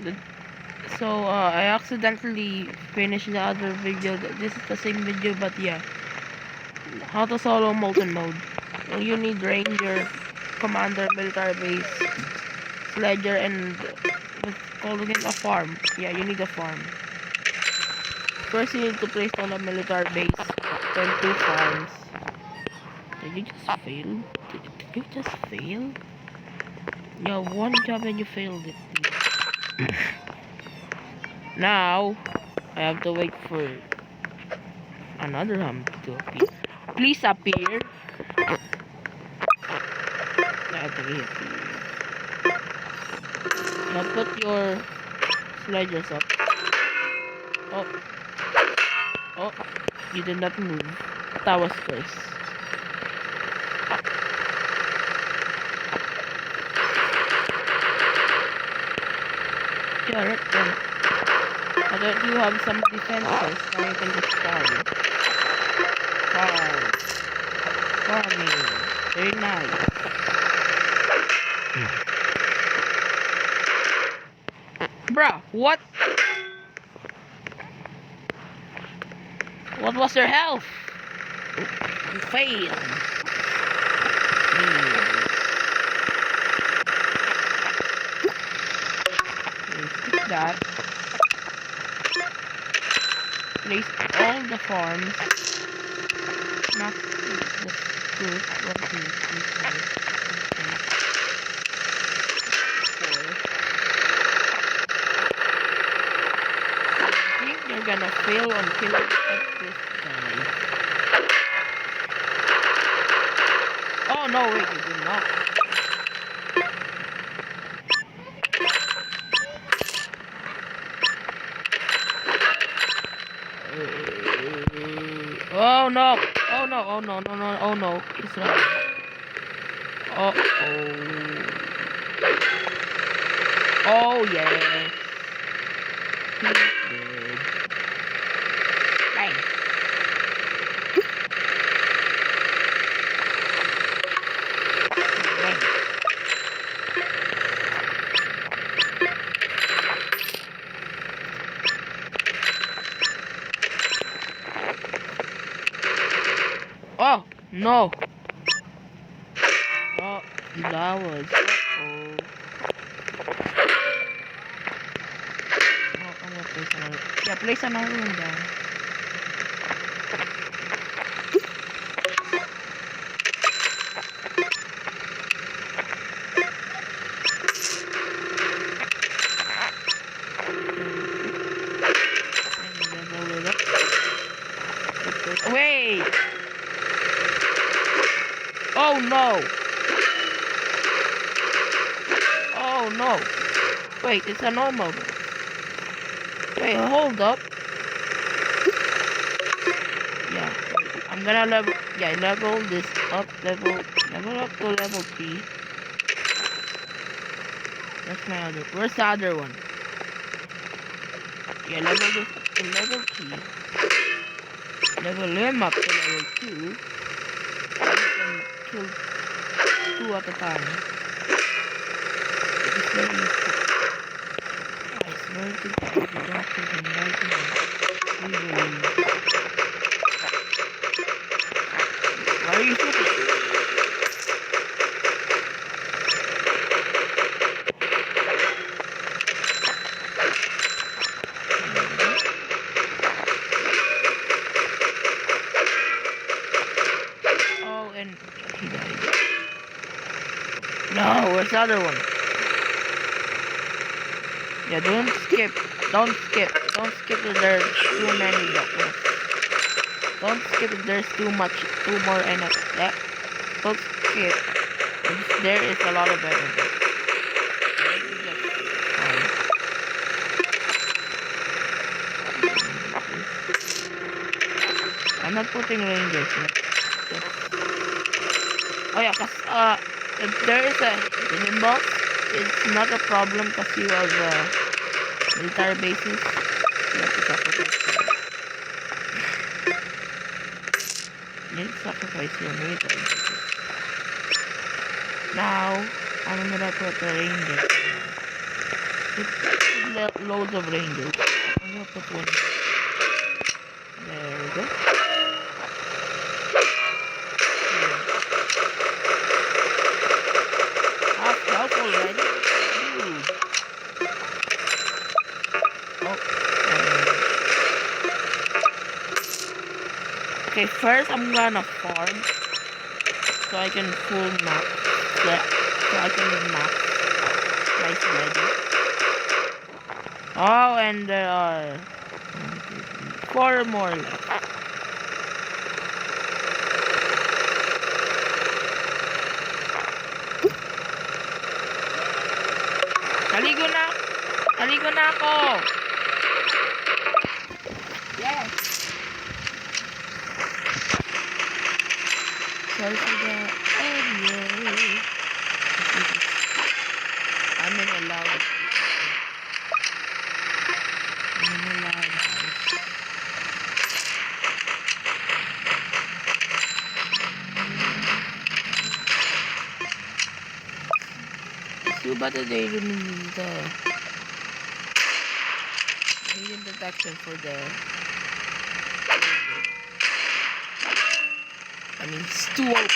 The- So I accidentally finished the other video. This is the same video, but yeah, how to solo molten mode. Well, you need ranger, commander, military base, sledger, and what's called again, a farm. Yeah, you need a farm. First, you need to place down a military base, then 2 farms. Did you just fail? Did you just fail? Yeah, one job and you failed it. Now, I have to wait for another hum to appear. Please appear. I have to reappear. Now put your sliders up. Oh, oh, you did not move. That was first. Yeah, right then. Now that you have some defenses, now you can just farm. Farm. Farming. Very nice. Bruh, what? What was your health? You failed. Okay, skip that. Place all the farms. Not the good. 1, 2, 3, 4, 5, 6, 7, 8. I think you're gonna fail on killing this guy. Oh no, wait, you did not. Oh no! Oh no! Oh no! No! No! Oh no! It's not. Oh oh. Oh yeah. He's dead. Bang. Bang. Oh no! Oh, that was. Oh. Oh, I'm gonna place another. Yeah, place another one down. And level it up. Wait! Oh no! Oh no! Wait, it's a normal. Wait, hold up. Yeah, I'm gonna level. Yeah, level this up. Level up to level 3. That's my other. Where's the other one? Yeah, level this up to level 3. Level him up to level 2. And you can kill 2 at a time. It's very useful. I swear to God, if you don't kill him right now, we will lose. Why are you shooting? Oh, and he died. No, where's the other one? Yeah, don't skip. Don't skip. Don't skip if there's too many doctors. Don't skip if there's too more enemies. Yeah. Don't skip. If there is a lot of enemies. I'm not putting rangers yet. Oh yeah, cause if there is a hidden boss, it's not a problem cause you have military bases. You have to sacrifice. You need to sacrifice your military bases. Now I'm gonna put a ranger. It would loads of rangers. I'm gonna put one. There we go. Half health already? Dude. Oh. Okay, first I'm gonna farm. So I can full map. So I can map my sledge. Oh, and there are 4 more left. Naligo na! Naligo na ako! Yes! Sorry for the audio. I'm in a loud house. Too bad that they removed the hidden detection for the... I mean, it's too OP.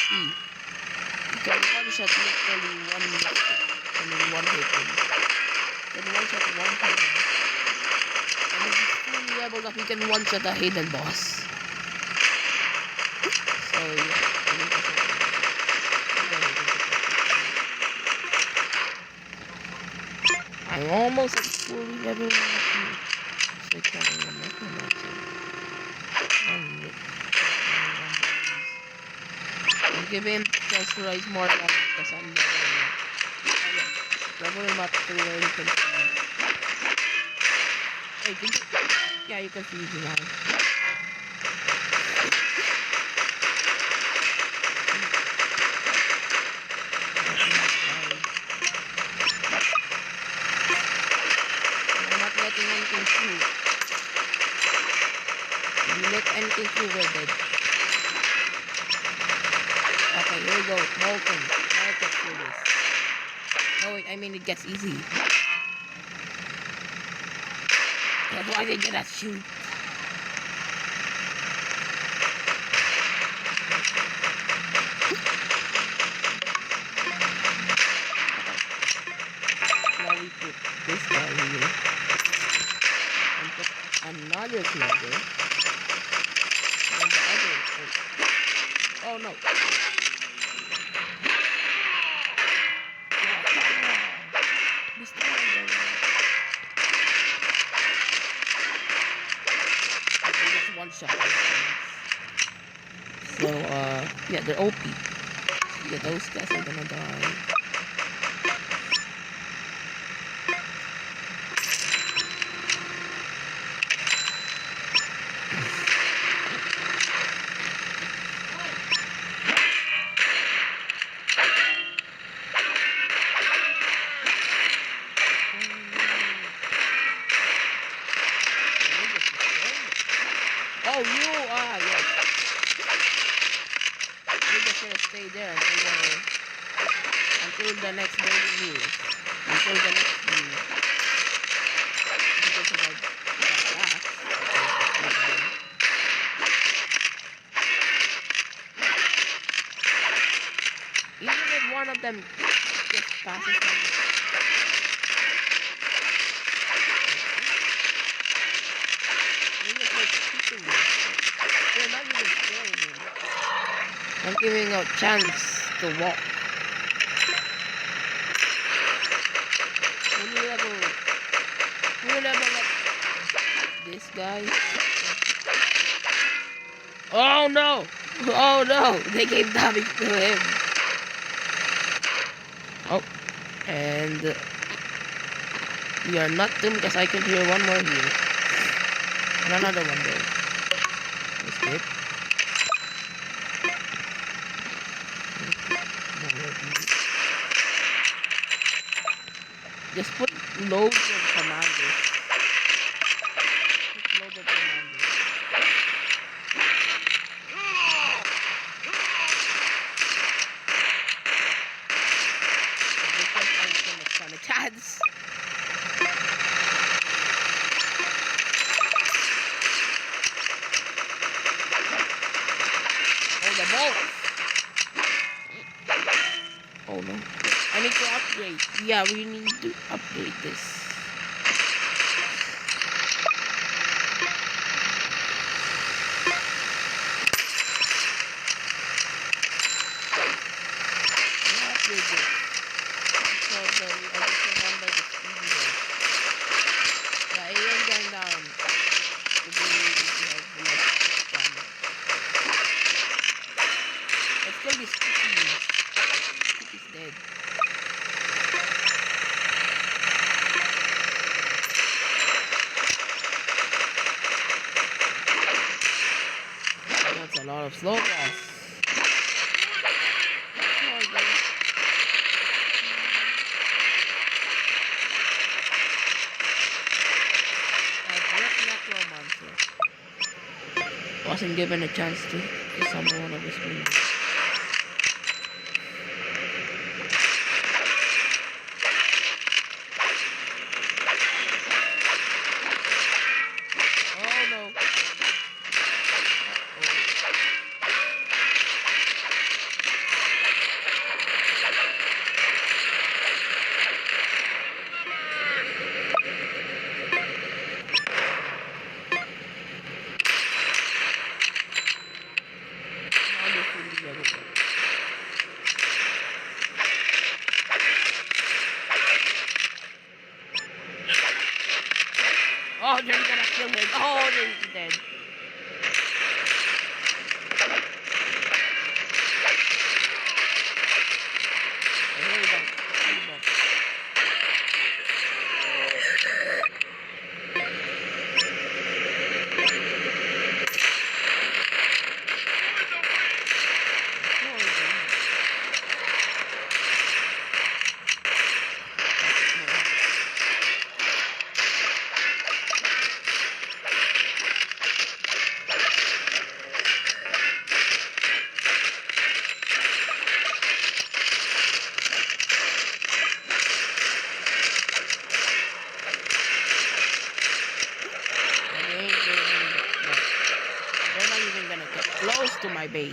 You can one shot literally one hit. I mean, one hit him. You can one shot one hit him. And if he's fully leveled up, you can one shot a hidden boss. So, yeah. I'm almost at fully leveled up. So I can't remember that. I'll give him chance to rise more damage because I'm leveling up. Oh yeah, level him up to where you can see. Hey, can you... Yeah, you can see him now. I'm not letting anything through. If you let anything through, we're dead. Okay, here we go. Molten. Now it gets serious. No, wait, I mean it gets easy. That's why they get that shoot. Now we put this guy here. And put another slugger. And the other... Oh no. One shot. So, yeah, they're OP. Yeah, those guys are gonna die. Oh, you are, yes. We're just gonna stay there until the next daily news. Until the next news. Because of that. Even if one of them just passes them. They're not even scaring me. I'm giving a chance to walk. When you level up this guy. Oh no! Oh no! They gave damage to him. Oh, and we are not doomed because I can hear one more here. And another one there. Escape. Just put loads of commanders. Put loads of commanders. This one I'm gonna stand a chance. wait. Yeah, we need to update this. Update this. So I just remember the speedy one. Yeah, it ain't going down. If you have less damage. Let's kill this Sticky. Sticky's dead. That's a lot of slow grass. Necromancer. Wasn't given a chance to summon one of his minions. Oh no. Oh, they're gonna kill him. Oh, he's dead. Here we go. They're not even gonna get close to my base.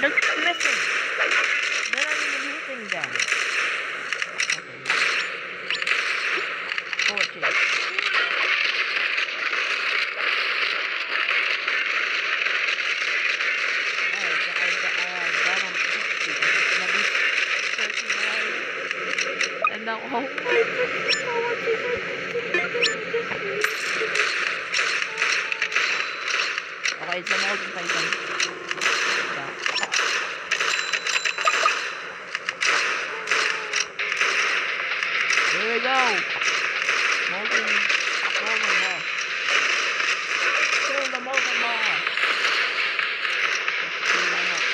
Just keep missing. They're not even hitting them. Okay. Forward chase. And now, oh my goodness, forward chase. Okay, it's the Molten Titan. Yeah. Here we go. Molten boss. Kill the Molten boss. Let's kill them up.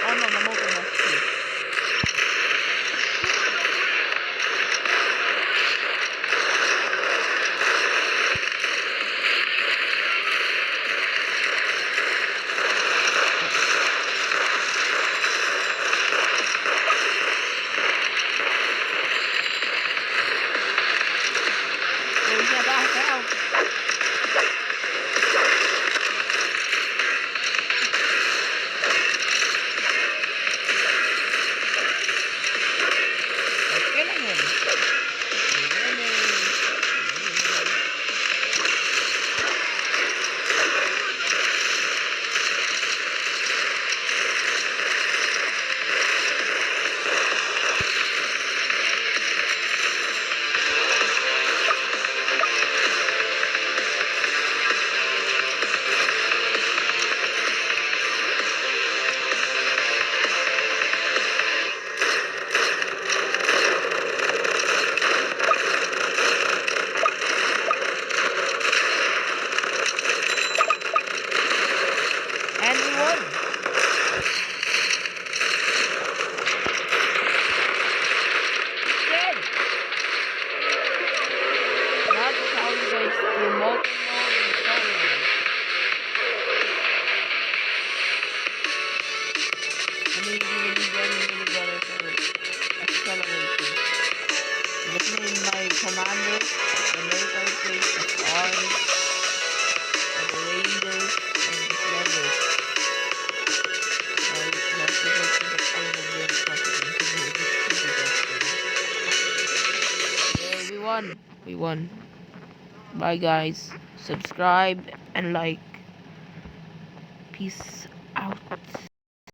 Oh no, the Molten boss too. He's not back out. We're killing him. We're winning. And we won. Dead. Now that's how you guys do Molten mode and solo mode. I mean, you really better for accelerating. Look me in my commanders, the military place, the arms, and the rangers, and the sluggers. Let's go to the point of your yeah, we won. We won. Bye guys. Subscribe and like. Peace out.